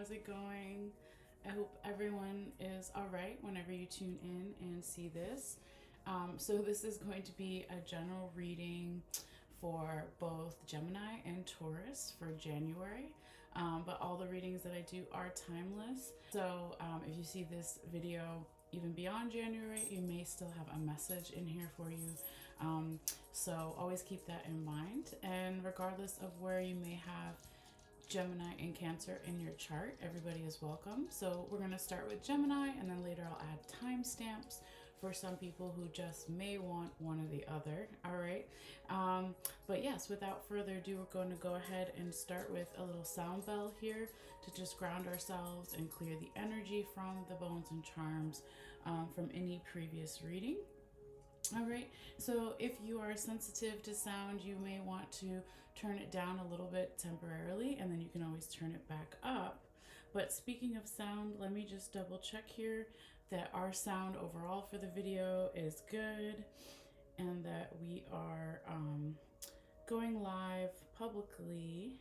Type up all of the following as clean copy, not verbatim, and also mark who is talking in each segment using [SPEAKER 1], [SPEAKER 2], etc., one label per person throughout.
[SPEAKER 1] How's it going? I hope everyone is all right whenever you tune in and see this. So this is going to be a general reading for both Gemini and Taurus for January. But all the readings that I do are timeless. So if you see this video even beyond January, you may still have a message in here for you. So always keep that in mind. And regardless of where you may have Gemini and Cancer in your chart, everybody is welcome. So we're going to start with Gemini, and then later I'll add timestamps for some people who just may want one or the other. All right. But yes, without further ado, we're going to go ahead and start with a little sound bell here to just ground ourselves and clear the energy from the bones and charms from any previous reading. All right, so if you are sensitive to sound, you may want to turn it down a little bit temporarily, and then you can always turn it back up. But speaking of sound, let me just double check here that our sound overall for the video is good and that we are going live publicly.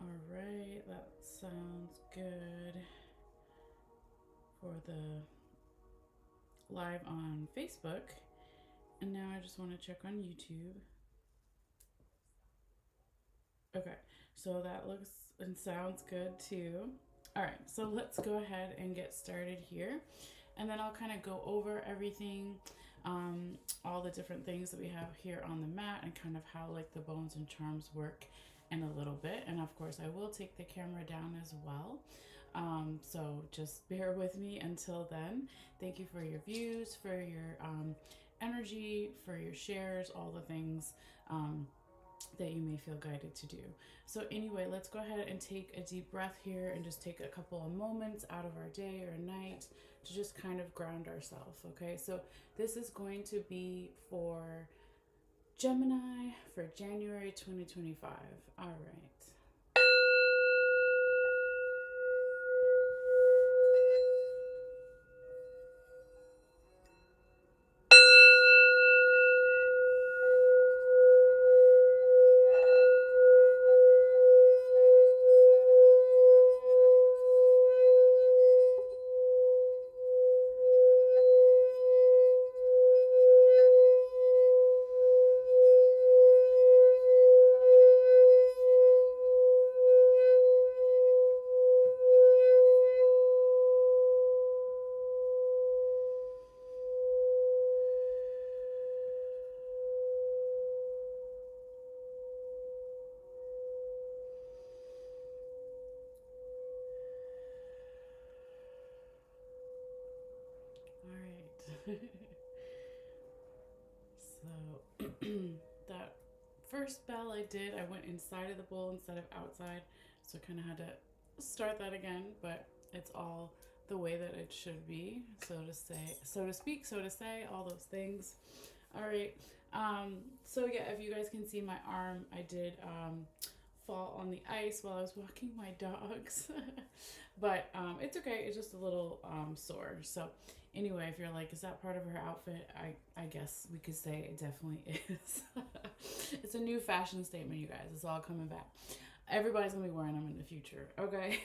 [SPEAKER 1] All right, that sounds good for the live on Facebook. And now I just want to check on YouTube. Okay, so that looks and sounds good too. All right, so let's go ahead and get started here. And then I'll kind of go over everything, all the different things that we have here on the mat, and kind of how like the bones and charms work in a little bit. And of course, I will take the camera down as well. So just bear with me until then. Thank you for your views, for your energy, for your shares, all the things that you may feel guided to do. So anyway, let's go ahead and take a deep breath here and just take a couple of moments out of our day or night to just kind of ground ourselves. Okay, so this is going to be for Gemini for January 2025. All right. So that first bell I did, I went inside of the bowl instead of outside. So I kind of had to start that again, but it's all the way that it should be, so to say, so to speak, so to say, all those things. All right. So yeah, if you guys can see my arm, I did fall on the ice while I was walking my dogs. But it's okay. It's just a little sore. So anyway, if you're like, is that part of her outfit? I guess we could say it definitely is. It's a new fashion statement, you guys. It's all coming back. Everybody's going to be wearing them in the future. Okay.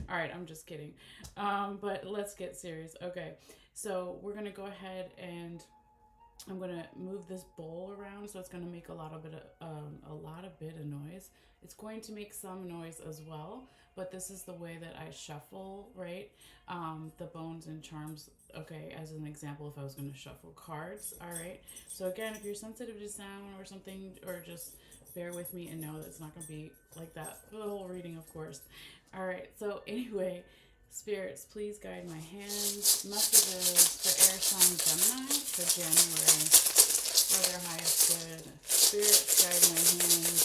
[SPEAKER 1] All right. I'm just kidding. But let's get serious. Okay. So we're going to go ahead and I'm gonna move this bowl around, so it's gonna make a bit of noise. It's going to make some noise as well, but this is the way that I shuffle, right? The bones and charms. Okay, as an example, if I was gonna shuffle cards. All right. So again, if you're sensitive to sound or something, or just bear with me and know that it's not gonna be like that for the whole reading, of course. All right. So anyway. Spirits, please guide my hands. Messages for air sign Gemini for January for their highest good. Spirits, guide my hands.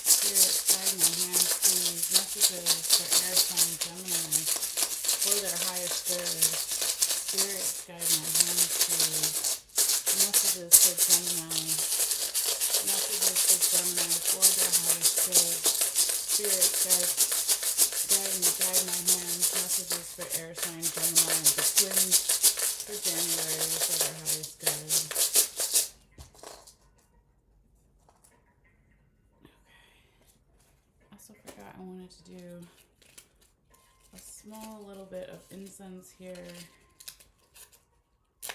[SPEAKER 1] Spirits, guide my hands, please. Messages for air sign Gemini for their highest good. Spirits, guide my hands, please. Messages for Gemini. Messages for Gemini for their highest good. Spirits, guide my hands. Messages for air sign Gemini, the twins for January for their highest good. Okay. Also forgot I wanted to do a small little bit of incense here. Oh,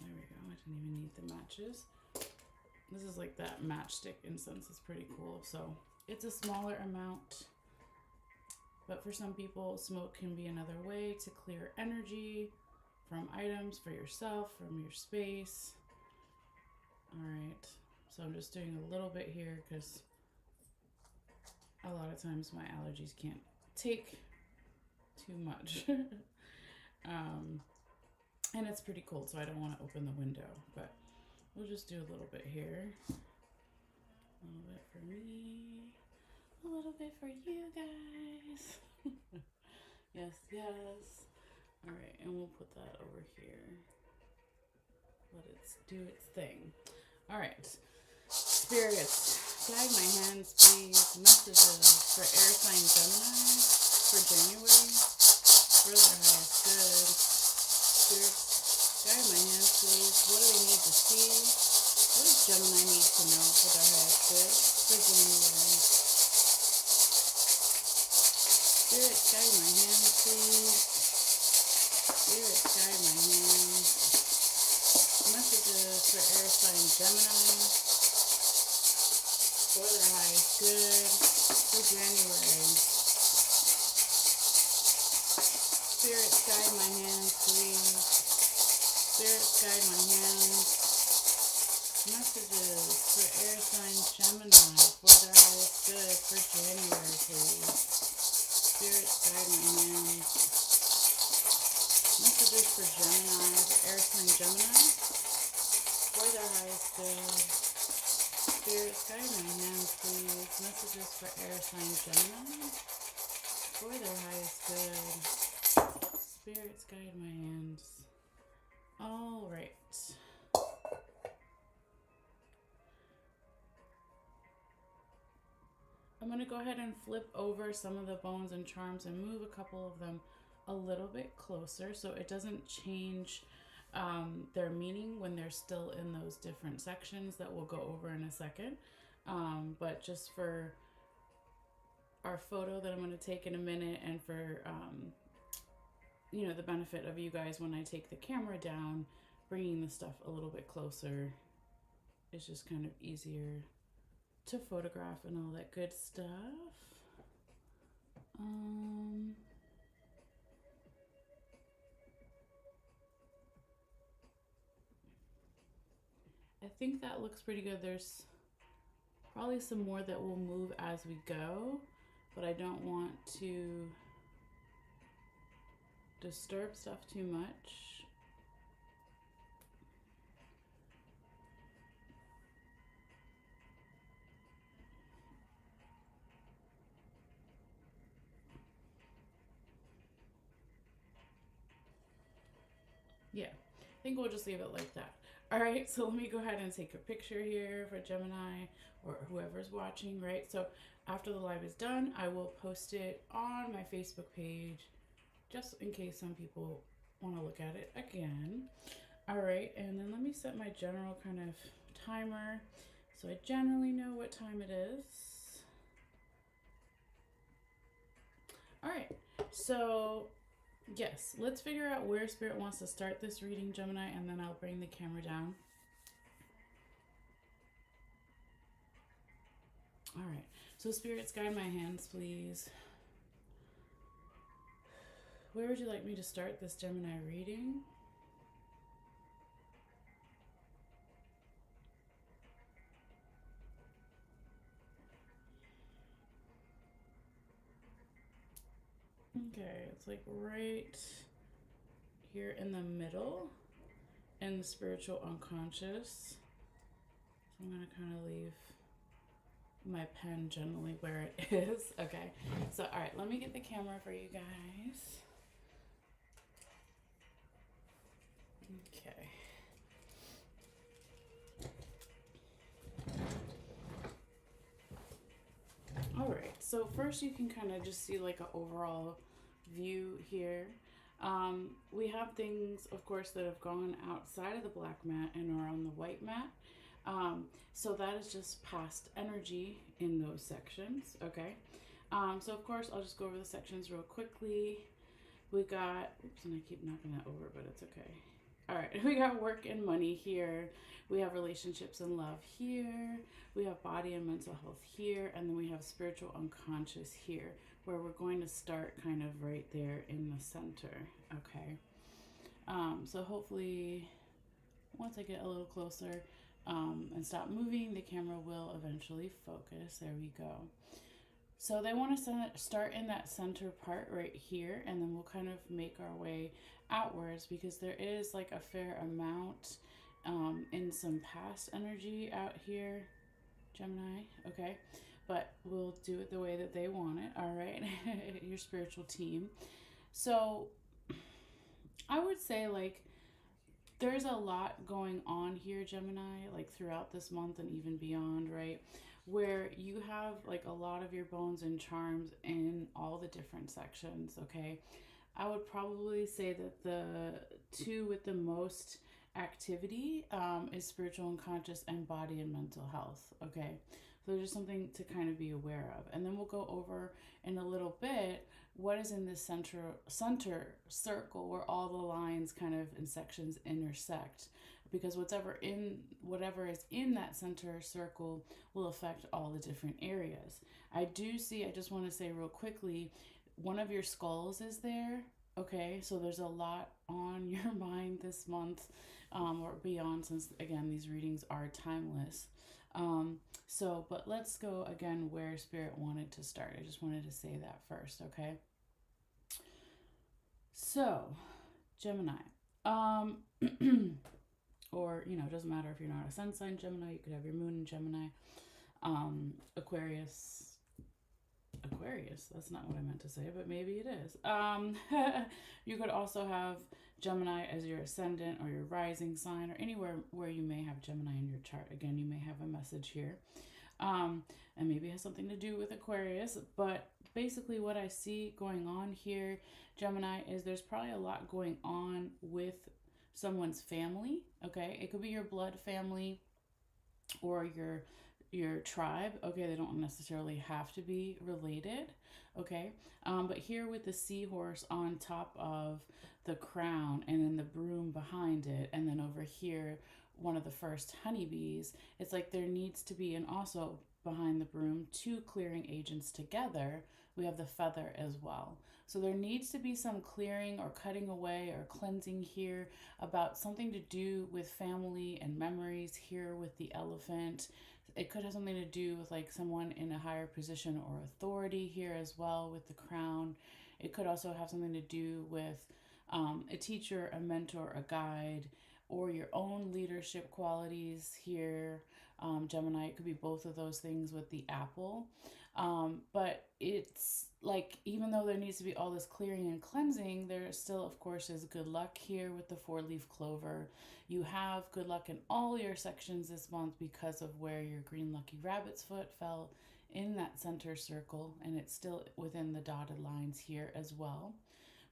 [SPEAKER 1] there we go. I didn't even need the matches. This is like that matchstick incense. It's pretty cool. So it's a smaller amount, but for some people, smoke can be another way to clear energy from items, for yourself, from your space. All right. So I'm just doing a little bit here because a lot of times my allergies can't take too much. And it's pretty cold, so I don't want to open the window, but we'll just do a little bit here. A little bit for me, a little bit for you guys. Yes, yes. All right, and we'll put that over here. Let it do its thing. All right, spirits, guide my hands, please. Messages for air sign Gemini for January. For their highest good. Spirits, guide my hands, please. What do they need to see? What does Gemini need to know for their highest good for January? Spirits, guide my hands, please. Spirits, guide my hands. Messages for air sign Gemini for their highest good for January. Spirits, guide my hands, please. Spirits, guide my hands. Messages for air sign Gemini for their highest good for January, please. Spirits, guide my hands. Messages for Gemini, for air sign Gemini for their highest good. Spirits, guide my hands, please. Messages for air sign Gemini for their highest good. Spirits, guide my hands. All right. I'm going to go ahead and flip over some of the bones and charms and move a couple of them a little bit closer so it doesn't change their meaning when they're still in those different sections that we'll go over in a second. But just for our photo that I'm going to take in a minute, and for the benefit of you guys when I take the camera down, bringing the stuff a little bit closer is just kind of easier to photograph and all that good stuff. I think that looks pretty good. There's probably some more that will move as we go, but I don't want to disturb stuff too much. Yeah, I think we'll just leave it like that. All right, so let me go ahead and take a picture here for Gemini or whoever's watching, right? So after the live is done, I will post it on my Facebook page just in case some people want to look at it again. All right, and then let me set my general kind of timer so I generally know what time it is. All right, so yes, let's figure out where Spirit wants to start this reading, Gemini, and then I'll bring the camera down. All right, so Spirits, guide my hands, please. Where would you like me to start this Gemini reading? Okay, it's like right here in the middle in the spiritual unconscious. So I'm going to kind of leave my pen generally where it is. Okay, so all right, let me get the camera for you guys. Okay. All right, so first you can kind of just see like an overall view here. We have things, of course, that have gone outside of the black mat and are on the white mat. So that is just past energy in those sections, okay? So of course, I'll just go over the sections real quickly. We got, oops, and I keep knocking that over, but it's okay. All right, we got work and money here. We have relationships and love here. We have body and mental health here. And then we have spiritual unconscious here, where we're going to start kind of right there in the center. Okay. So hopefully, once I get a little closer and stop moving, the camera will eventually focus. There we go. So they want to start in that center part right here, and then we'll kind of make our way outwards because there is like a fair amount in some past energy out here, Gemini, okay? But we'll do it the way that they want it, all right? Your spiritual team. So I would say, like, there's a lot going on here, Gemini, like throughout this month and even beyond, right? Where you have like a lot of your bones and charms in all the different sections, okay? I would probably say that the two with the most activity is spiritual and conscious and body and mental health, okay? So there's just something to kind of be aware of. And then we'll go over in a little bit what is in this center circle where all the lines kind of in sections intersect, because whatever is in that center circle will affect all the different areas. I just want to say real quickly, one of your skulls is there. Okay, so there's a lot on your mind this month or beyond, since again these readings are timeless. But let's go again where Spirit wanted to start. I just wanted to say that first, okay? So, Gemini. Or, it doesn't matter if you're not a sun sign Gemini, you could have your moon in Gemini. Aquarius, that's not what I meant to say, but maybe it is. You could also have Gemini as your ascendant or your rising sign, or anywhere where you may have Gemini in your chart. Again, you may have a message here. And maybe it has something to do with Aquarius, but basically what I see going on here, Gemini, is there's probably a lot going on with someone's family, okay? It could be your blood family or your tribe, okay? They don't necessarily have to be related, okay? But here with the seahorse on top of the crown and then the broom behind it, and then over here one of the first honeybees, it's like there needs to be, and also behind the broom, two clearing agents together. We have the feather as well. So there needs to be some clearing or cutting away or cleansing here about something to do with family and memories here with the elephant. It could have something to do with like someone in a higher position or authority here as well with the crown. It could also have something to do with a teacher, a mentor, a guide, or your own leadership qualities here, Gemini. It could be both of those things with the apple. But it's like, even though there needs to be all this clearing and cleansing, there still, of course, is good luck here with the 4-leaf clover. You have good luck in all your sections this month because of where your green lucky rabbit's foot fell in that center circle, and it's still within the dotted lines here as well.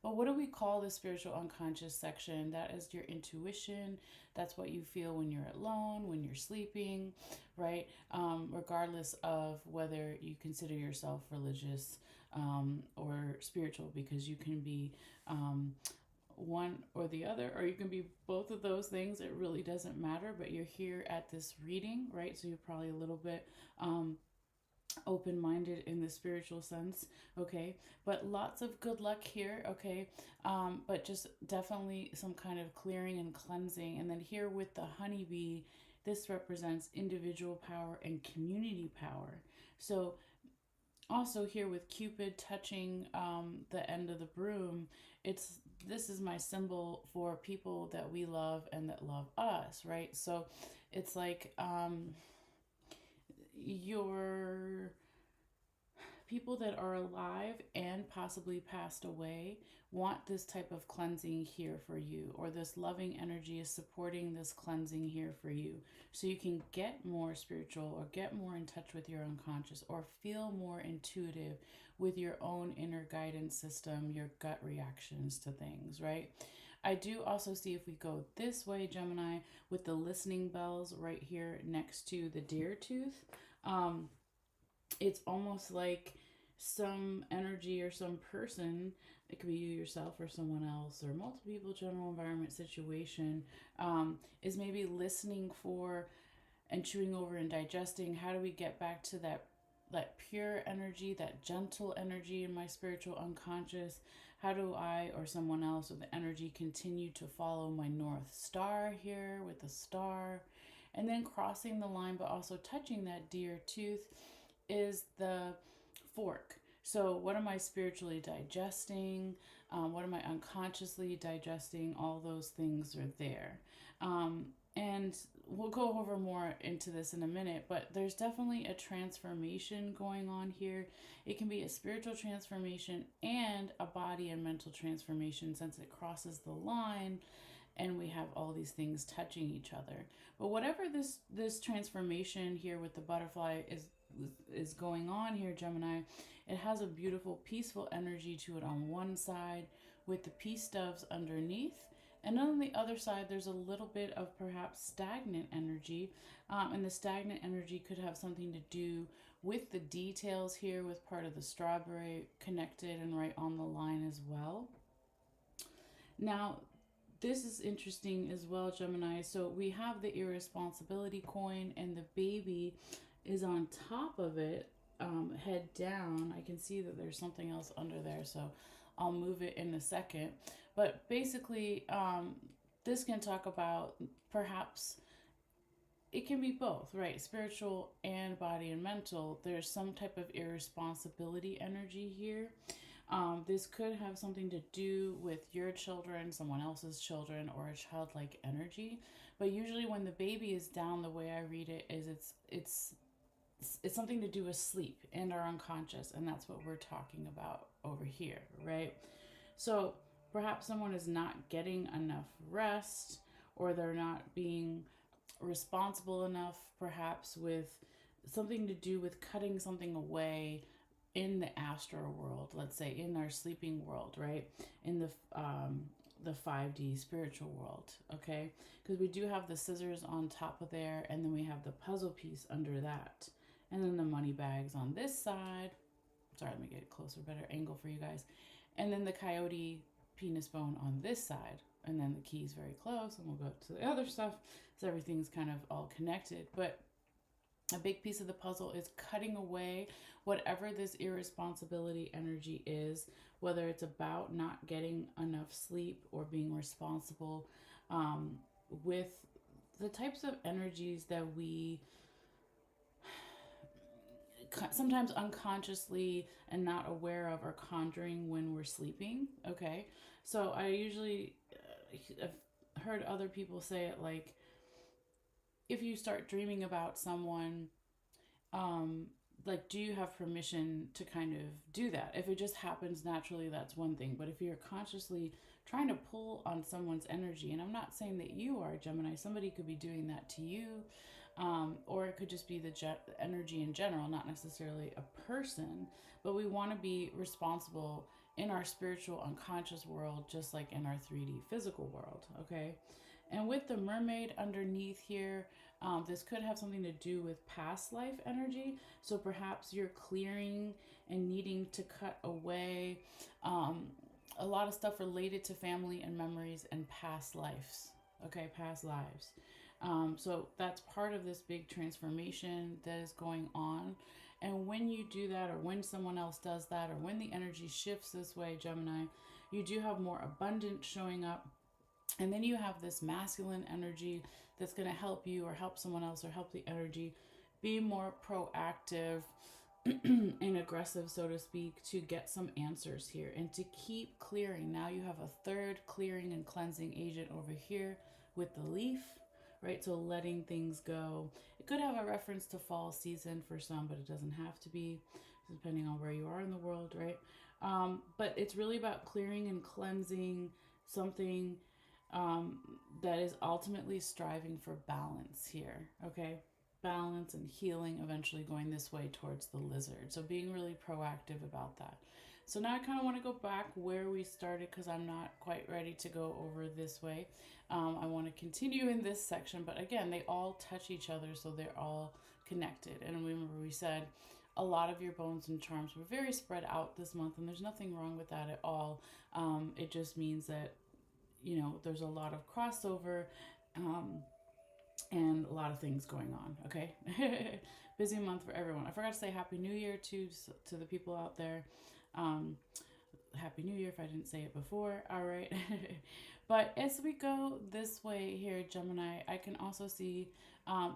[SPEAKER 1] But what do we call the spiritual unconscious section? That is your intuition. That's what you feel when you're alone, when you're sleeping, right? Regardless of whether you consider yourself religious or spiritual, because you can be one or the other, or you can be both of those things. It really doesn't matter, but you're here at this reading, right? So you're probably a little bit open-minded in the spiritual sense, okay? But lots of good luck here, okay? But just definitely some kind of clearing and cleansing. And then here with the honeybee, this represents individual power and community power. So also here with Cupid touching the end of the broom, this is my symbol for people that we love and that love us, right? So it's like your people that are alive and possibly passed away want this type of cleansing here for you, or this loving energy is supporting this cleansing here for you, so you can get more spiritual or get more in touch with your unconscious or feel more intuitive with your own inner guidance system, your gut reactions to things, right? I do also see, if we go this way, Gemini, with the listening bells right here next to the deer tooth, it's almost like some energy or some person, it could be you yourself or someone else or multiple people, general environment, situation, is maybe listening for and chewing over and digesting. How do we get back to that pure energy, that gentle energy in my spiritual unconscious? How do I or someone else with the energy continue to follow my North Star here with the star? And then crossing the line, but also touching that deer tooth is the fork. So, what am I spiritually digesting? What am I unconsciously digesting? All those things are there. And we'll go over more into this in a minute, but there's definitely a transformation going on here. It can be a spiritual transformation and a body and mental transformation since it crosses the line and we have all these things touching each other. But whatever this transformation here with the butterfly is going on here, Gemini, it has a beautiful peaceful energy to it on one side with the peace doves underneath. And on the other side, there's a little bit of perhaps stagnant energy. And the stagnant energy could have something to do with the details here, with part of the strawberry connected and right on the line as well. Now, this is interesting as well, Gemini. So we have the irresponsibility coin, and the baby is on top of it, head down. I can see that there's something else under there, so I'll move it in a second. But basically, this can talk about perhaps it can be both, right? Spiritual and body and mental. There's some type of irresponsibility energy here. This could have something to do with your children, someone else's children, or a childlike energy. But usually, when the baby is down, the way I read it is it's something to do with sleep and our unconscious, and that's what we're talking about over here, right? So perhaps someone is not getting enough rest, or they're not being responsible enough, perhaps with something to do with cutting something away in the astral world, let's say in our sleeping world, right? In the 5D spiritual world, okay? Because we do have the scissors on top of there, and then we have the puzzle piece under that, and then the money bags on this side. Sorry, let me get a closer, better angle for you guys. And then the coyote penis bone on this side, and then the keys very close, and we'll go to the other stuff. So everything's kind of all connected. But a big piece of the puzzle is cutting away whatever this irresponsibility energy is, whether it's about not getting enough sleep or being responsible, with the types of energies that we sometimes unconsciously and not aware of are conjuring when we're sleeping. Okay, so I usually have heard other people say it like, if you start dreaming about someone, like, do you have permission to kind of do that? If it just happens naturally, that's one thing. But if you're consciously trying to pull on someone's energy, and I'm not saying that you are, Gemini, somebody could be doing that to you, or it could just be the energy in general, not necessarily a person. But we want to be responsible in our spiritual unconscious world, just like in our 3D physical world, okay? And with the mermaid underneath here, this could have something to do with past life energy. So perhaps you're clearing and needing to cut away a lot of stuff related to family and memories and past lives. Okay, past lives. So that's part of this big transformation that is going on. And when you do that, or when someone else does that, or when the energy shifts this way, Gemini, you do have more abundance showing up. And then you have this masculine energy that's going to help you or help someone else or help the energy be more proactive and aggressive, so to speak, to get some answers here and to keep clearing. Now you have a third clearing and cleansing agent over here with the leaf, right? So letting things go. It could have a reference to fall season for some, but it doesn't have to be, depending on where you are in the world, right? But it's really about clearing and cleansing something that is ultimately striving for balance here, okay? Balance and healing, eventually going this way towards the lizard. So being really proactive about that. So now I kind of want to go back where we started because I'm not quite ready to go over this way. I want to continue in this section, but again, they all touch each other, so they're all connected. And remember, we said a lot of your bones and charms were very spread out this month, and there's nothing wrong with that at all. It just means that, there's a lot of crossover, um, and a lot of things going on. Okay. Busy month for everyone. I forgot to say Happy New Year to the people out there. Um, Happy New Year if I didn't say it before. All right. But as we go this way here, Gemini, I can also see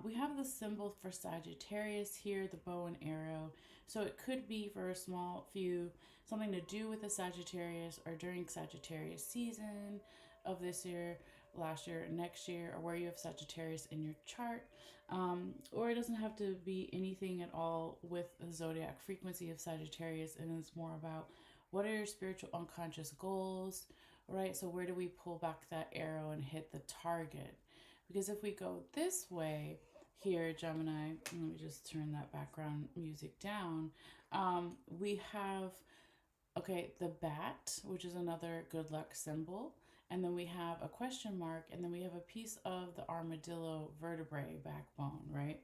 [SPEAKER 1] we have the symbol for Sagittarius here, the bow and arrow. So it could be for a small few something to do with the Sagittarius or during Sagittarius season of this year, last year, next year, or where you have Sagittarius in your chart. Or it doesn't have to be anything at all with the zodiac frequency of Sagittarius, and it's more about what are your spiritual unconscious goals, right? So, where do we pull back that arrow and hit the target? Because if we go this way here, Gemini, let me just turn that background music down. We have, okay, the bat, which is another good luck symbol. And then we have a question mark, and then we have a piece of the armadillo vertebrae backbone, right?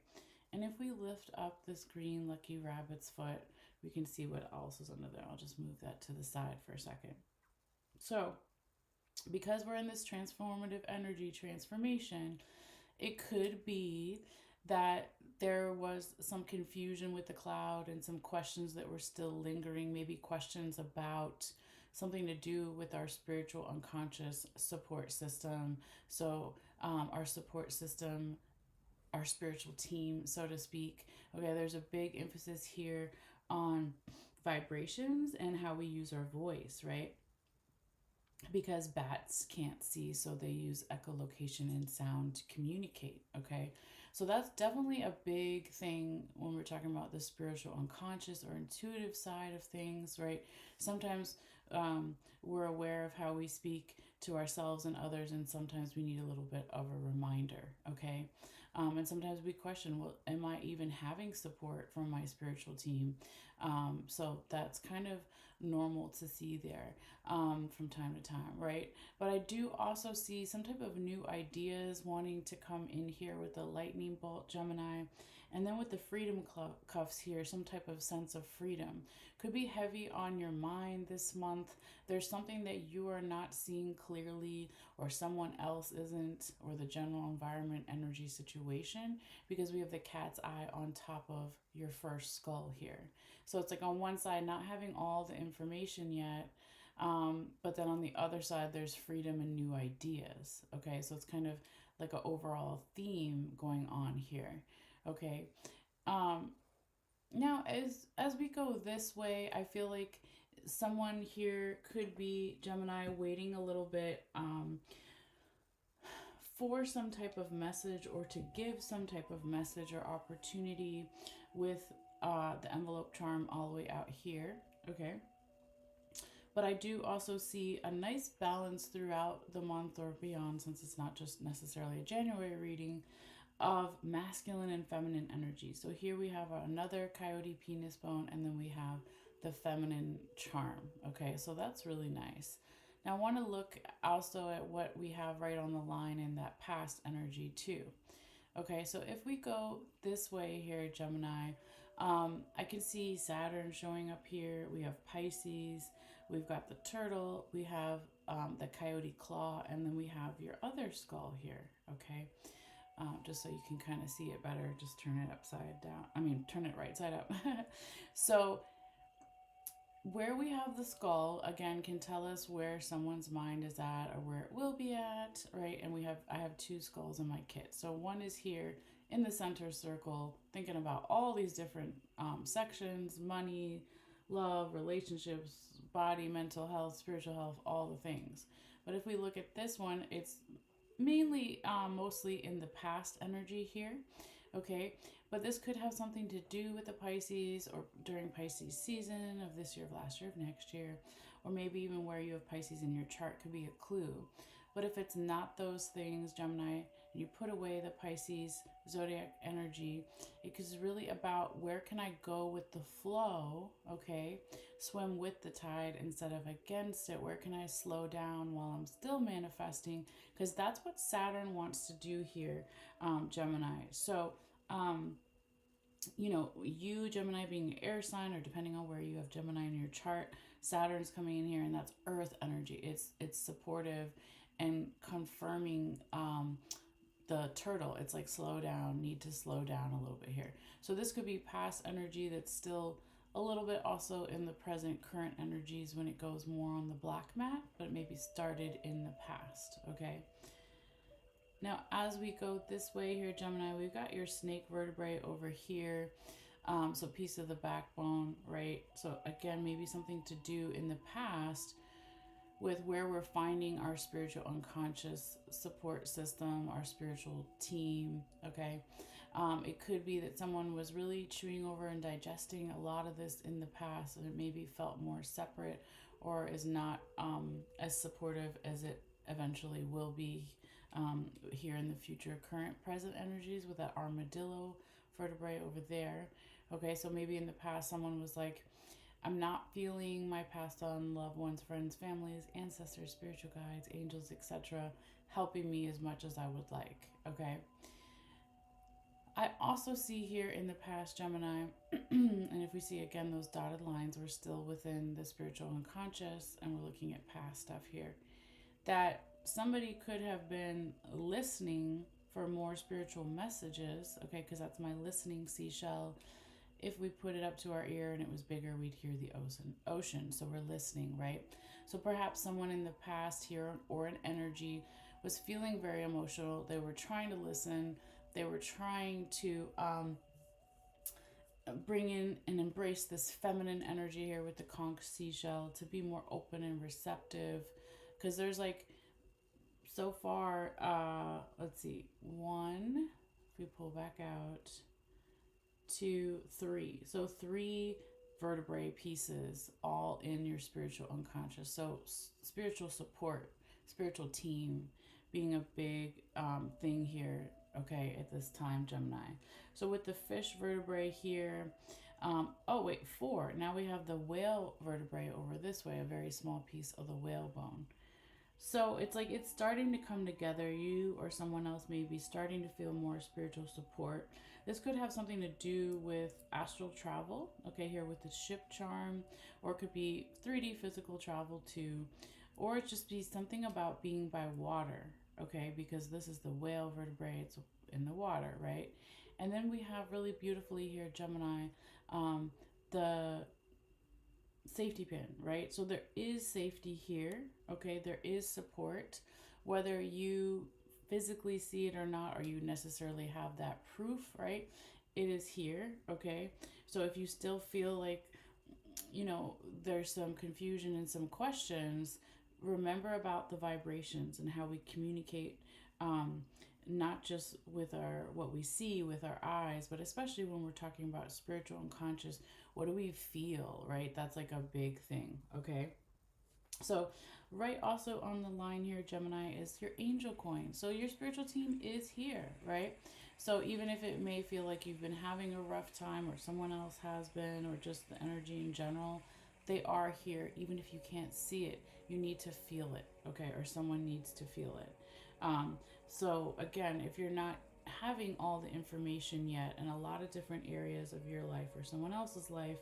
[SPEAKER 1] And if we lift up this green lucky rabbit's foot, we can see what else is under there. I'll just move that to the side for a second. So, because we're in this transformative energy transformation, it could be that there was some confusion with the cloud and some questions that were still lingering, maybe questions about something to do with our spiritual unconscious support system. So, our support system, our spiritual team, so to speak. Okay, there's a big emphasis here on vibrations and how we use our voice, right? Because bats can't see, so they use echolocation and sound to communicate. Okay, so that's definitely a big thing when we're talking about the spiritual unconscious or intuitive side of things, right? Sometimes we're aware of how we speak to ourselves and others, and sometimes we need a little bit of a reminder. Okay, and sometimes we question, well, am I even having support from my spiritual team? So that's kind of normal to see there from time to time, right? But I do also see some type of new ideas wanting to come in here with the lightning bolt, Gemini. And then with the freedom cuffs here, some type of sense of freedom. Could be heavy on your mind this month. There's something that you are not seeing clearly, or someone else isn't, or the general environment energy situation, because we have the cat's eye on top of your first skull here. So it's like on one side, not having all the information yet, but then on the other side, there's freedom and new ideas. Okay, so it's kind of like an overall theme going on here. Okay, now as we go this way, I feel like someone here could be Gemini waiting a little bit for some type of message, or to give some type of message or opportunity with the envelope charm all the way out here. Okay, but I do also see a nice balance throughout the month or beyond, since it's not just necessarily a January reading, of masculine and feminine energy. So here we have another coyote penis bone, and then we have the feminine charm. Okay, so that's really nice. Now I want to look also at what we have right on the line in that past energy too. Okay, so if we go this way here, Gemini, I can see Saturn showing up here. We have Pisces, we've got the turtle, we have the coyote claw, and then we have your other skull here. Okay, just so you can kind of see it better, just turn it upside down. Turn it right side up. So where we have the skull again can tell us where someone's mind is at, or where it will be at, right? And I have two skulls in my kit. So one is here in the center circle, thinking about all these different sections: money, love, relationships, body, mental health, spiritual health, all the things. But if we look at this one, it's mainly mostly in the past energy here. Okay, but this could have something to do with the Pisces, or during Pisces season of this year, of last year, of next year, or maybe even where you have Pisces in your chart could be a clue. But if it's not those things, Gemini, and you put away the Pisces zodiac energy, it is really about where can I go with the flow, okay? Swim with the tide instead of against it. Where can I slow down while I'm still manifesting? Because that's what Saturn wants to do here, Gemini. So, you know, you, Gemini, being an air sign, or depending on where you have Gemini in your chart, Saturn's coming in here, and that's earth energy. It's supportive and confirming the turtle. It's like slow down, need to slow down a little bit here. So this could be past energy that's still a little bit also in the present current energies when it goes more on the black mat, but maybe started in the past, okay? Now, as we go this way here, Gemini, we've got your snake vertebrae over here. So piece of the backbone, right? So again, maybe something to do in the past with where we're finding our spiritual unconscious support system, our spiritual team, okay? It could be that someone was really chewing over and digesting a lot of this in the past, and it maybe felt more separate or is not as supportive as it eventually will be here in the future. Current present energies with that armadillo vertebrae over there. Okay, so maybe in the past someone was like, I'm not feeling my passed on loved ones, friends, families, ancestors, spiritual guides, angels, etc., helping me as much as I would like. Okay. I also see here in the past, Gemini, and if we see again those dotted lines, we're still within the spiritual unconscious and we're looking at past stuff here. That somebody could have been listening for more spiritual messages, okay, because that's my listening seashell. If we put it up to our ear and it was bigger, we'd hear the ocean. So we're listening, right? So perhaps someone in the past here or an energy was feeling very emotional. They were trying to listen. They were trying to bring in and embrace this feminine energy here with the conch seashell to be more open and receptive. Because there's like, so far, let's see, one, if we pull back out, 2, 3. So 3 vertebrae pieces all in your spiritual unconscious. So spiritual support, spiritual team being a big thing here, okay, at this time, Gemini. So with the fish vertebrae here, oh wait, 4. Now we have the whale vertebrae over this way, a very small piece of the whale bone. So it's like it's starting to come together. You or someone else may be starting to feel more spiritual support. This could have something to do with astral travel, okay, here with the ship charm, or it could be 3D physical travel too, or it just be something about being by water, okay, because this is the whale vertebrae, it's in the water, right? And then we have really beautifully here, Gemini, the safety pin, right? So there is safety here, okay? There is support, whether you physically see it or not, or you necessarily have that proof, right? It is here, okay? So if you still feel like, you know, there's some confusion and some questions, remember about the vibrations and how we communicate, not just with our what we see with our eyes, but especially when we're talking about spiritual unconscious, what do we feel, right? That's like a big thing, okay? So right also on the line here, Gemini, is your angel coin. So your spiritual team is here, right? So even if it may feel like you've been having a rough time or someone else has been, or just the energy in general, they are here. Even if you can't see it, you need to feel it, okay? Or someone needs to feel it. So again, if you're not having all the information yet in a lot of different areas of your life or someone else's life,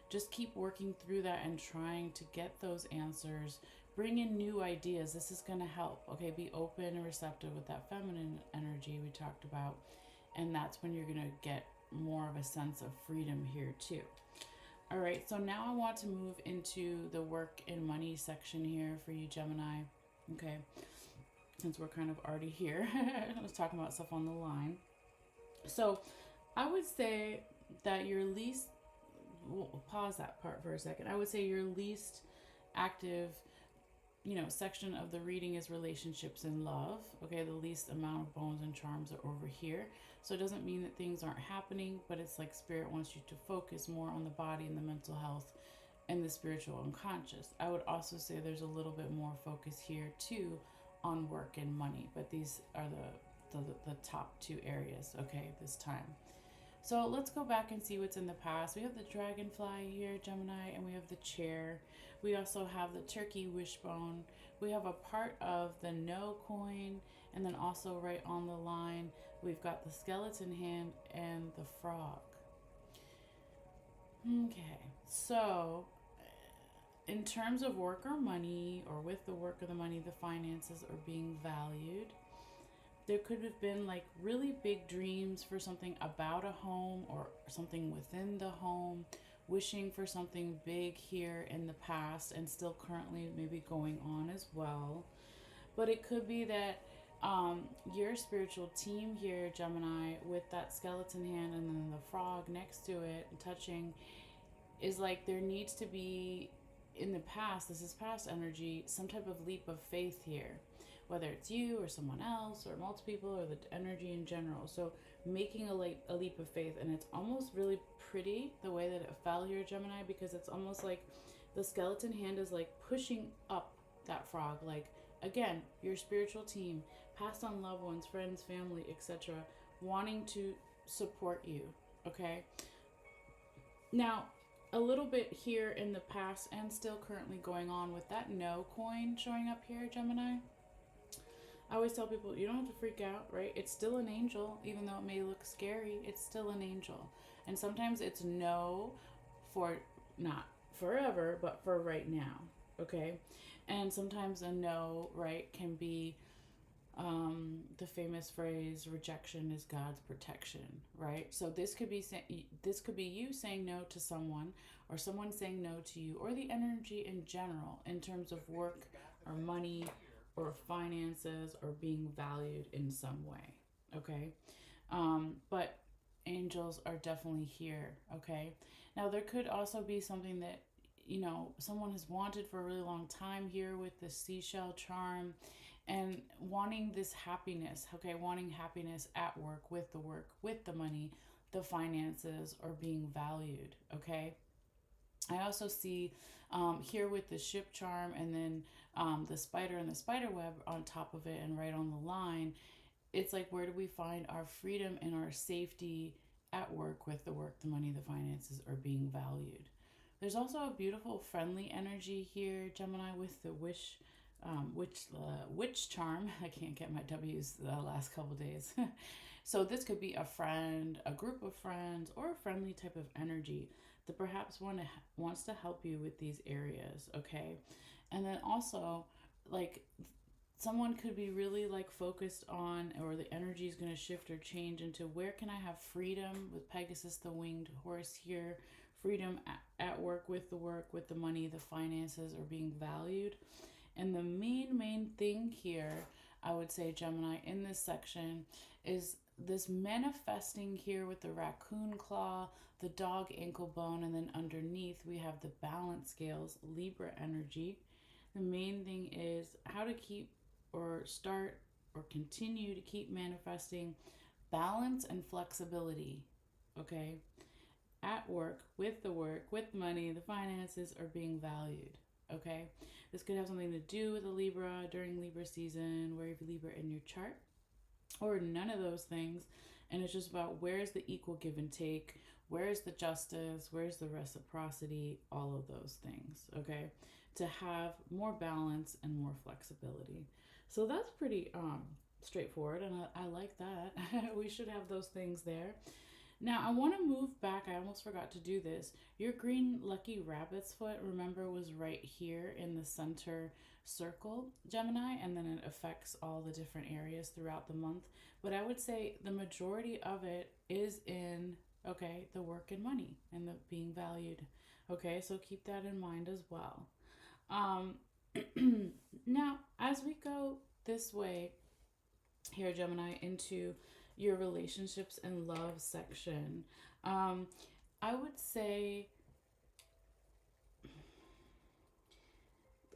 [SPEAKER 1] just keep working through that and trying to get those answers. Bring in new ideas. This is going to help. Okay, be open and receptive with that feminine energy we talked about. And that's when you're going to get more of a sense of freedom here too. All right, so now I want to move into the work and money section here for you, Gemini. Okay, since we're kind of already here, I was talking about stuff on the line. So I would say that your least, we'll pause that part for a second. I would say your least active, you know, section of the reading is relationships and love. Okay, the least amount of bones and charms are over here. So it doesn't mean that things aren't happening, but it's like spirit wants you to focus more on the body and the mental health and the spiritual unconscious. I would also say there's a little bit more focus here too on work and money, but these are the top 2 areas, okay, this time. So let's go back and see what's in the past. We have the dragonfly here, Gemini, and we have the chair. We also have the turkey wishbone. We have a part of the no coin, and then also right on the line, we've got the skeleton hand and the frog. Okay, so in terms of work or money, or with the work or the money, the finances are being valued. There could have been like really big dreams for something about a home or something within the home, wishing for something big here in the past and still currently maybe going on as well. But it could be that your spiritual team here, Gemini, with that skeleton hand and then the frog next to it touching, is like there needs to be, in the past, this is past energy, some type of leap of faith here, whether it's you or someone else or multiple people or the energy in general. So making a leap of faith, and it's almost really pretty the way that it fell here, Gemini, because it's almost like the skeleton hand is like pushing up that frog, like again your spiritual team, passed on loved ones, friends, family, etc., wanting to support you. Okay, now, a little bit here in the past and still currently going on with that no coin showing up here, Gemini. I always tell people you don't have to freak out, right? It's still an angel, even though it may look scary, it's still an angel. And sometimes it's no for not forever, but for right now, okay? And sometimes a no, right, can be the famous phrase rejection is God's protection, right? So this could be you saying no to someone, or someone saying no to you, or the energy in general in terms of work or money or finances or being valued in some way. Okay, but angels are definitely here. Okay, now there could also be something that someone has wanted for a really long time here with the seashell charm, and wanting this happiness. Okay, wanting happiness at work, with the money, the finances are being valued. Okay, I also see here with the ship charm, and then the spider and the spider web on top of it and right on the line. It's like, where do we find our freedom and our safety at work, with the work, the money, the finances are being valued. There's also a beautiful friendly energy here, Gemini, with the witch charm. I can't get my W's the last couple days. So this could be a friend, a group of friends, or a friendly type of energy that perhaps wants to help you with these areas. Okay, and then also, like, someone could be really like focused on, or the energy is going to shift or change into, where can I have freedom with Pegasus, the winged horse here. Freedom at work, with the money, the finances are being valued. And the main thing here, I would say, Gemini, in this section is this manifesting here with the raccoon claw, the dog ankle bone, and then underneath we have the balance scales, Libra energy. The main thing is how to keep, or start, or continue to keep manifesting balance and flexibility. Okay, at work, with money, the finances are being valued. Okay, this could have something to do with a Libra during Libra season, where you have Libra in your chart, or none of those things. And it's just about, where's the equal give and take, where's the justice, where's the reciprocity, all of those things. Okay, to have more balance and more flexibility. So that's pretty straightforward, and I like that. We should have those things there. Now, I want to move back. I almost forgot to do this. Your green lucky rabbit's foot, remember, was right here in the center circle, Gemini, and then it affects all the different areas throughout the month. But I would say the majority of it is in, okay, the work and money and the being valued. Okay, so keep that in mind as well. Um, Now, as we go this way here, Gemini, into your relationships and love section, um, I would say,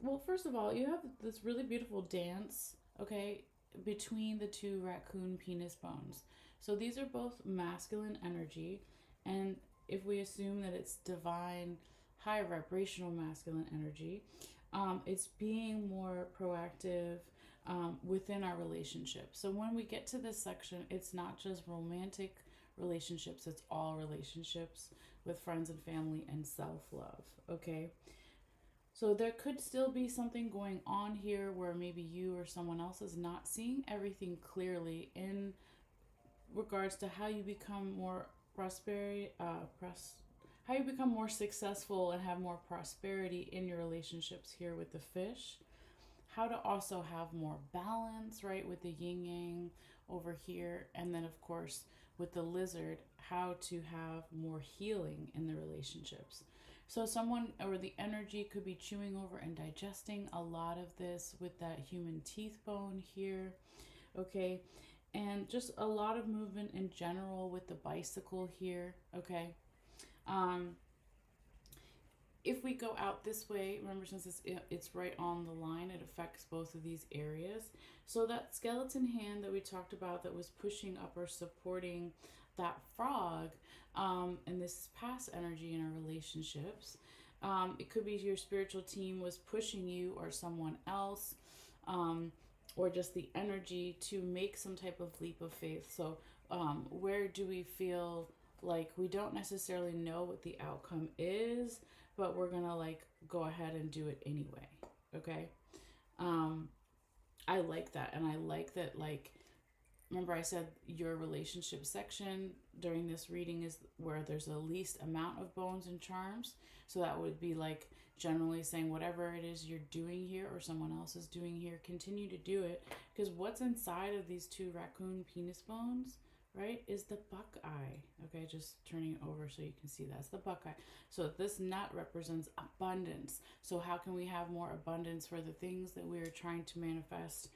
[SPEAKER 1] well, first of all, you have this really beautiful dance, okay, between the two raccoon penis bones. So these are both masculine energy, and if we assume that it's divine, high vibrational masculine energy, it's being more proactive within our relationship. So when we get to this section, it's not just romantic relationships, it's all relationships with friends and family and self love. Okay, so there could still be something going on here where maybe you or someone else is not seeing everything clearly in regards to how you become more how you become more successful and have more prosperity in your relationships here with the fish. How to also have more balance, right, with the yin yang over here. And then, of course, with the lizard, how to have more healing in the relationships. So, someone or the energy could be chewing over and digesting a lot of this with that human teeth bone here, okay? And just a lot of movement in general with the bicycle here, okay? Um, if we go out this way, remember, since it's right on the line, it affects both of these areas. So that skeleton hand that we talked about that was pushing up or supporting that frog, and this is past energy in our relationships. It could be your spiritual team was pushing you or someone else, um, or just the energy to make some type of leap of faith. So where do we feel like we don't necessarily know what the outcome is, but we're gonna like go ahead and do it anyway? Okay. um I like that, and I like that, like, remember I said your relationship section during this reading is where there's the least amount of bones and charms. So that would be like generally saying whatever it is you're doing here or someone else is doing here, continue to do it, because what's inside of these two raccoon penis bones, right, is the buckeye. Okay, just turning it over so you can see that's the buckeye. So this nut represents abundance. So how can we have more abundance for the things that we are trying to manifest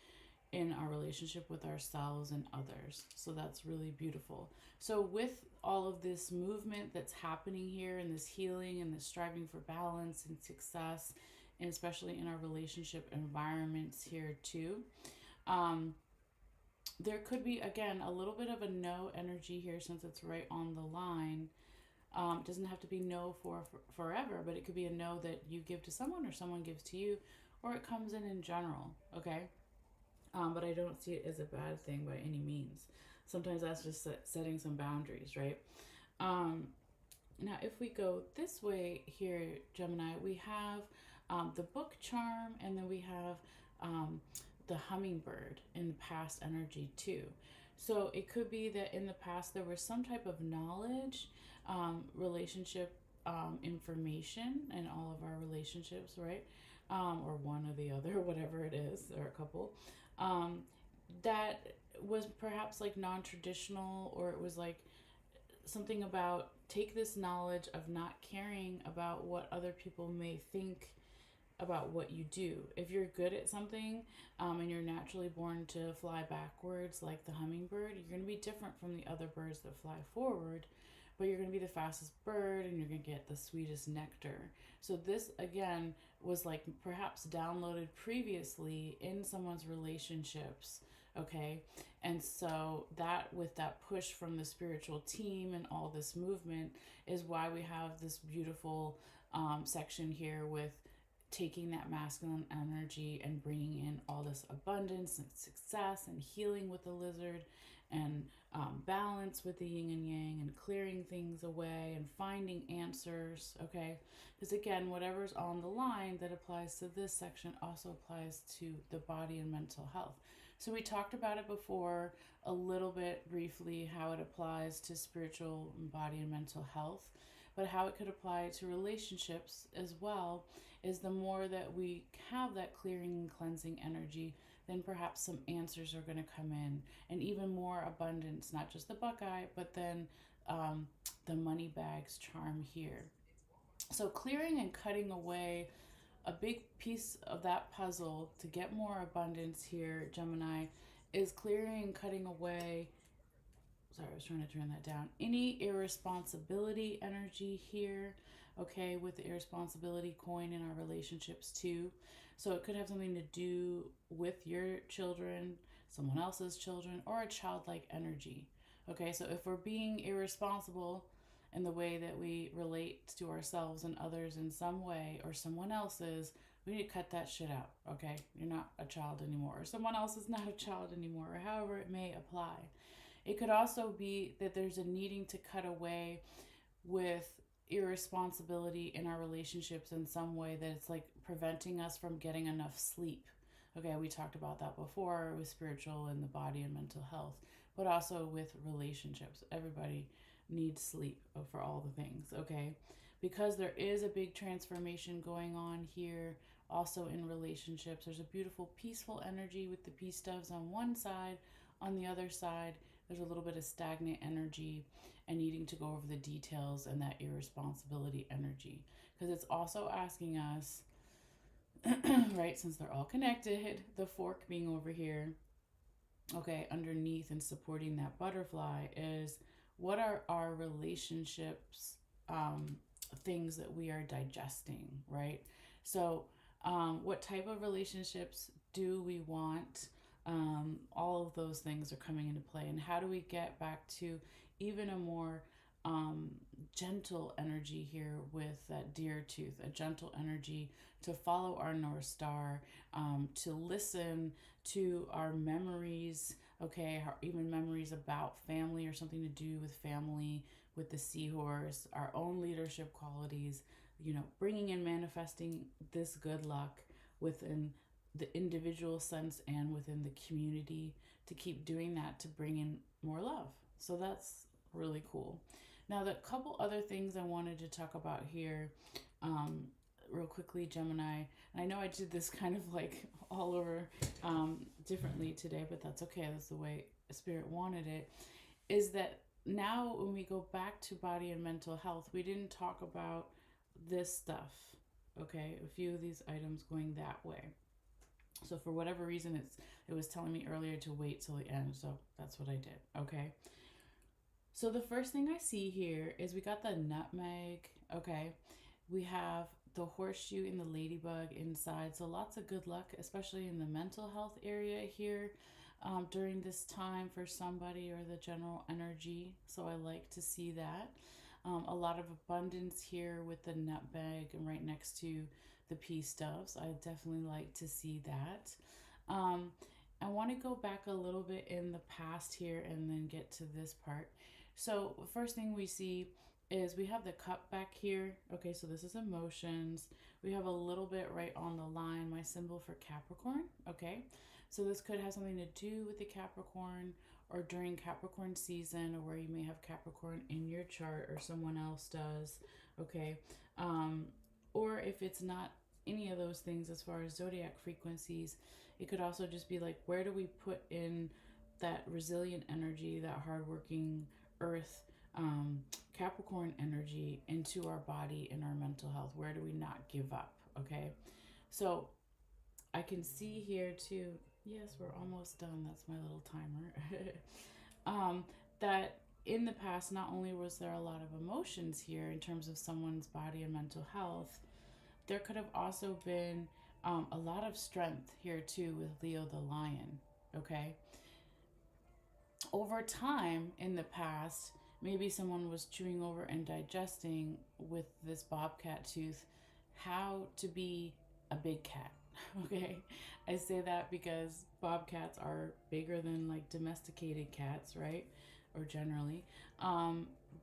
[SPEAKER 1] in our relationship with ourselves and others? So that's really beautiful. So with all of this movement that's happening here, and this healing and this striving for balance and success, and especially in our relationship environments here too, um, there could be, again, a little bit of a no energy here since it's right on the line. It doesn't have to be no for forever, but it could be a no that you give to someone or someone gives to you, or it comes in general, okay? But I don't see it as a bad thing by any means. Sometimes that's just setting some boundaries, right? Um, Now, if we go this way here, Gemini, we have the book charm, and then we have the hummingbird in the past energy too. So it could be that in the past there was some type of knowledge, relationship information in all of our relationships, right? Or one or the other, whatever it is, or a couple. Um, that was perhaps like non traditional, or it was like something about take this knowledge of not caring about what other people may think about what you do. If you're good at something, and you're naturally born to fly backwards like the hummingbird, you're going to be different from the other birds that fly forward, but you're going to be the fastest bird and you're going to get the sweetest nectar. So this again was like perhaps downloaded previously in someone's relationships, okay? And so that, with that push from the spiritual team and all this movement, is why we have this beautiful section here with taking that masculine energy and bringing in all this abundance and success and healing with the lizard, and balance with the yin and yang, and clearing things away and finding answers, okay? Because again, whatever's on the line that applies to this section also applies to the body and mental health. So we talked about it before a little bit briefly, how it applies to spiritual body and mental health, but how it could apply to relationships as well is the more that we have that clearing and cleansing energy, then perhaps some answers are going to come in, and even more abundance, not just the buckeye, but then the money bags charm here. So clearing and cutting away a big piece of that puzzle to get more abundance here, Gemini, is clearing and cutting away. Sorry, I was trying to turn that down. Any irresponsibility energy here, okay, with the irresponsibility coin in our relationships too. So it could have something to do with your children, someone else's children, or a childlike energy. Okay, so if we're being irresponsible in the way that we relate to ourselves and others in some way, or someone else's, we need to cut that shit out, okay? You're not a child anymore, or someone else is not a child anymore, or however it may apply. It could also be that there's a needing to cut away with irresponsibility in our relationships in some way, that it's like preventing us from getting enough sleep. Okay, we talked about that before with spiritual and the body and mental health, but also with relationships. Everybody needs sleep for all the things, okay? Because there is a big transformation going on here, also in relationships. There's a beautiful, peaceful energy with the peace doves on one side. On the other side, there's a little bit of stagnant energy and needing to go over the details and that irresponsibility energy. Because it's also asking us, right, since they're all connected, the fork being over here, okay, underneath and supporting that butterfly is what are our relationships, things that we are digesting, right? So, what type of relationships do we want? All of those things are coming into play. And how do we get back to even a more um, gentle energy here with that deer tooth, a gentle energy to follow our North Star, to listen to our memories, okay, even memories about family or something to do with family, with the seahorse, our own leadership qualities, bringing and manifesting this good luck within the individual sense and within the community to keep doing that to bring in more love. So that's really cool. Now, the couple other things I wanted to talk about here, um, real quickly, Gemini. And I know I did this kind of like all over differently today, but that's okay. That's the way Spirit wanted it. Is that now when we go back to body and mental health, we didn't talk about this stuff. Okay, a few of these items going that way. So for whatever reason, it was telling me earlier to wait till the end. So that's what I did. Okay. So the first thing I see here is we got the nutmeg. Okay. We have the horseshoe and the ladybug inside. So lots of good luck, especially in the mental health area here, during this time for somebody or the general energy. So I like to see that. A lot of abundance here with the nutmeg and right next to the peace doves. I definitely like to see that. Um, I want to go back a little bit in the past here and then get to this part. So, first thing we see is we have the cup back here. Okay, so this is emotions. We have a little bit right on the line, my symbol for Capricorn. Okay, so this could have something to do with the Capricorn or during Capricorn season, or where you may have Capricorn in your chart or someone else does. Okay, um, or if it's not any of those things as far as zodiac frequencies, it could also just be like, where do we put in that resilient energy, that hardworking earth, Capricorn energy into our body and our mental health? Where do we not give up? Okay, so I can see here too. Yes, we're almost done. That's my little timer. That in the past, not only was there a lot of emotions here in terms of someone's body and mental health, there could have also been a lot of strength here too with Leo the lion. Okay, over time in the past, maybe someone was chewing over and digesting with this bobcat tooth how to be a big cat. Okay, I say that because bobcats are bigger than like domesticated cats, right? Or generally,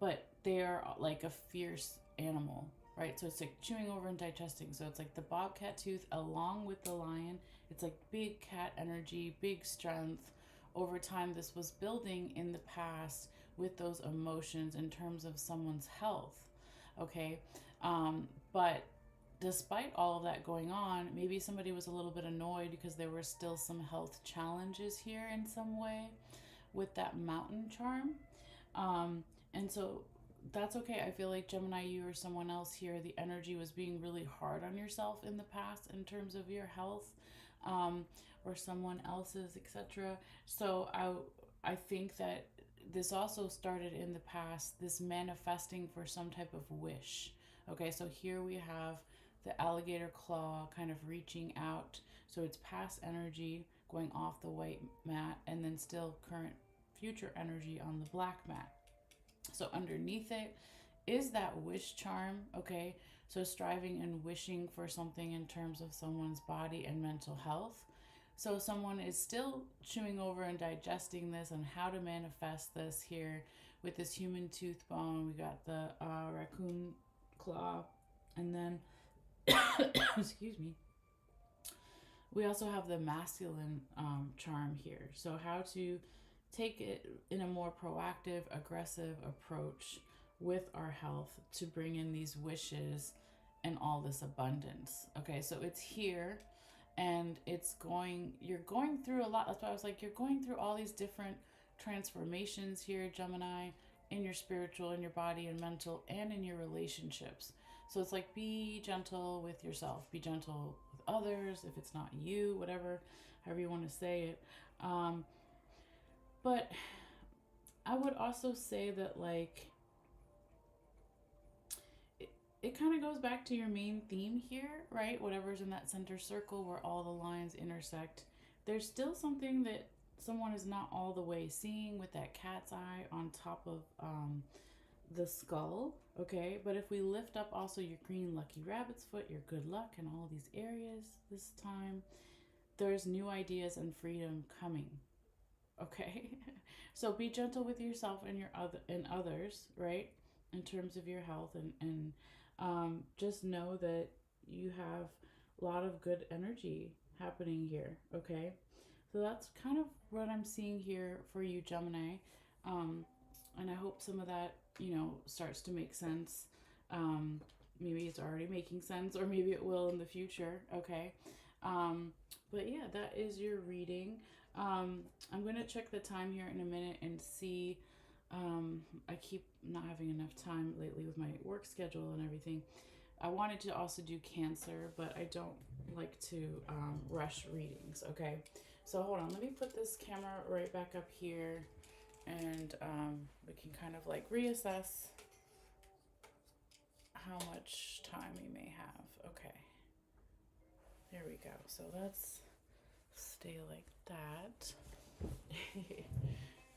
[SPEAKER 1] but they are like a fierce animal, right? So it's like chewing over and digesting. So it's like the bobcat tooth along with the lion. It's like big cat energy, big strength. Over time, this was building in the past with those emotions in terms of someone's health. Okay, but despite all of that going on, maybe somebody was a little bit annoyed because there were still some health challenges here in some way with that mountain charm. And so that's okay. I feel like Gemini, you or someone else here, the energy was being really hard on yourself in the past in terms of your health, or someone else's, etc. So I think that this also started in the past, this manifesting for some type of wish. Okay, so here we have the alligator claw kind of reaching out. So it's past energy going off the white mat and then still current future energy on the black mat. So underneath it is that wish charm, okay? So striving and wishing for something in terms of someone's body and mental health. So someone is still chewing over and digesting this and how to manifest this here with this human tooth bone. We got the raccoon claw, and then excuse me, we also have the masculine charm here. So how to take it in a more proactive, aggressive approach with our health to bring in these wishes and all this abundance. Okay, so it's here and you're going through a lot. That's why I was like, you're going through all these different transformations here, Gemini, in your spiritual, in your body and mental, and in your relationships. So it's like, be gentle with yourself, be gentle with others, if it's not you, whatever, however you want to say it. Um, but I would also say that, like, it kind of goes back to your main theme here, right? Whatever's in that center circle where all the lines intersect. There's still something that someone is not all the way seeing with that cat's eye on top of the skull, okay? But if we lift up also your green lucky rabbit's foot, your good luck in all these areas this time, there's new ideas and freedom coming, okay? So be gentle with yourself and your other and others, right? In terms of your health and just know that you have a lot of good energy happening here, okay? So that's kind of what I'm seeing here for you, Gemini. Um, and I hope some of that, starts to make sense. Maybe it's already making sense, or maybe it will in the future, okay? Um, but yeah, that is your reading. I'm going to check the time here in a minute and see. I keep not having enough time lately with my work schedule and everything. I wanted to also do Cancer, but I don't like to rush readings, okay? So hold on, let me put this camera right back up here and we can kind of like reassess how much time we may have. Okay, there we go. So let's stay like that.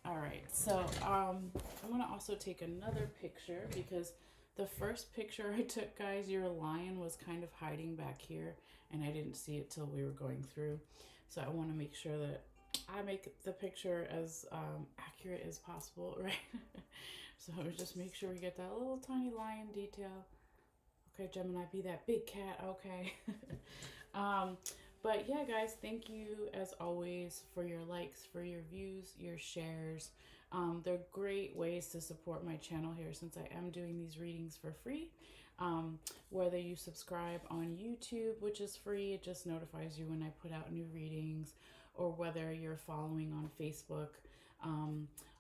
[SPEAKER 1] All right, so I'm gonna also take another picture because the first picture I took, guys, your lion was kind of hiding back here and I didn't see it till we were going through. So I want to make sure that I make the picture as accurate as possible, right? So just make sure we get that little tiny lion detail. Okay, Gemini, be that big cat, okay? um, but yeah, guys, thank you as always for your likes, for your views, your shares. They're great ways to support my channel here since I am doing these readings for free. Whether you subscribe on YouTube, which is free, it just notifies you when I put out new readings, or whether you're following on Facebook,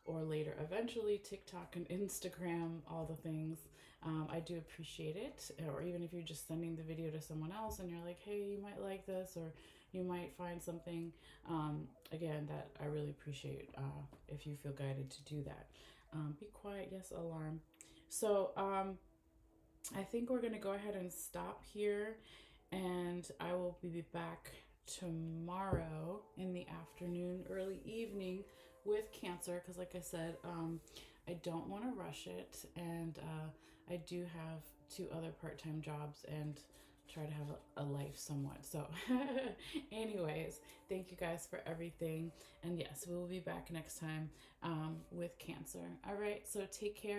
[SPEAKER 1] or later eventually TikTok and Instagram, all the things. I do appreciate it. Or even if you're just sending the video to someone else and you're like, hey, you might like this, or you might find something, again, that I really appreciate if you feel guided to do that. Be quiet, yes, alarm. So I think we're going to go ahead and stop here, and I will be back tomorrow in the afternoon, early evening with Cancer, because like I said, I don't want to rush it, and I do have 2 other part-time jobs and try to have a life somewhat. So anyways, thank you guys for everything, and yes, we will be back next time with Cancer. All right, so take care.